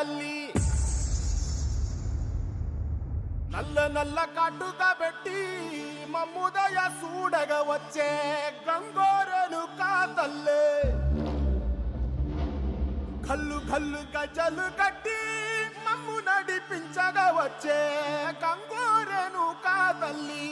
తల్లి నల్ల నల్ల కాటుగా పెట్టి మమ్ముదయ సూడగ వచ్చే గంగోరను కా తల్లే కల్లు కల్లు గజలు కట్టి మమ్ము నడిపించగా వచ్చే గంగోరను కా తల్లి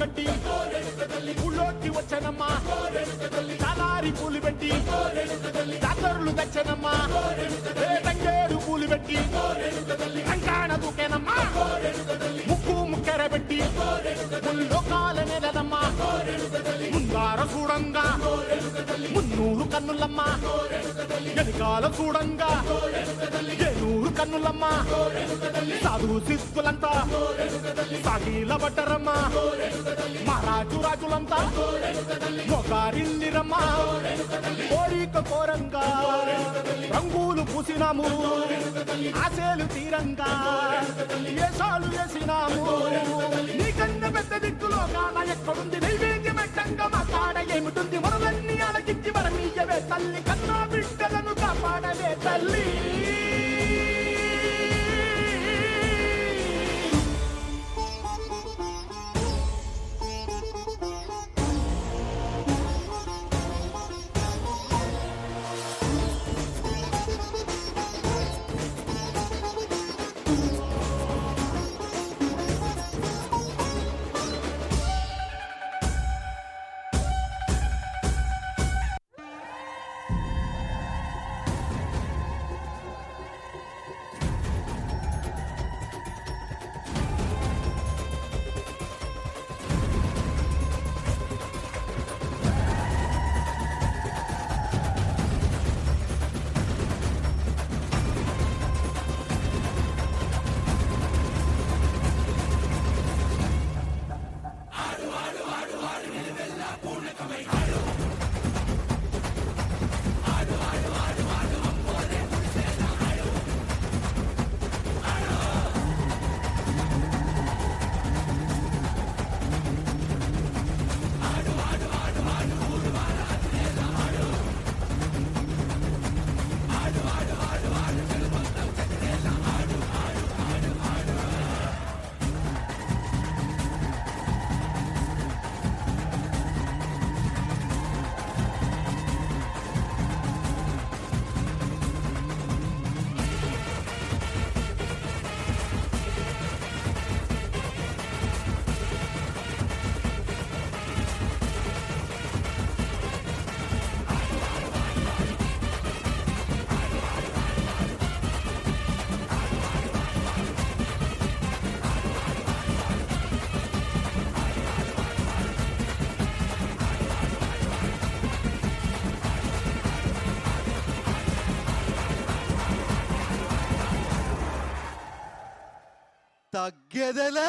కట్టి ఊళ్ళోకి వచ్చనమ్మా చాలారి పూలు పెట్టి జాతరులు తెచ్చనమ్మా తంగేడు పూలు పెట్టి కంకాణ దూకేనమ్మా ముక్కు ముక్కెర పెట్టి లోకాల నెలదమ్మా ముందార చూడంగా మున్నూరు కన్నులమ్మా వెనకాల చూడంగా ఏనూరు కన్నులమ్మా సాధు శిస్తులంతా సాగిల బట్టరమ్మా మహారాజు రాజులంతా మొగారిల్లిరమ్మా కోరిక కోరంగా రంగులు పూసినాము ఆశలు తీరంగా వేషాలు వేసినాము నీకన్నా పెద్ద దిక్కులో కాన ఎక్కడుంది నైవేద్యమెట్టంగా మా కాడ ఏమిటుంది మనలన్నీ అలగించి మరమీయవే తల్లి కన్నా బిడ్డలను కాపాడవే తల్లి తగ్గేదేలే.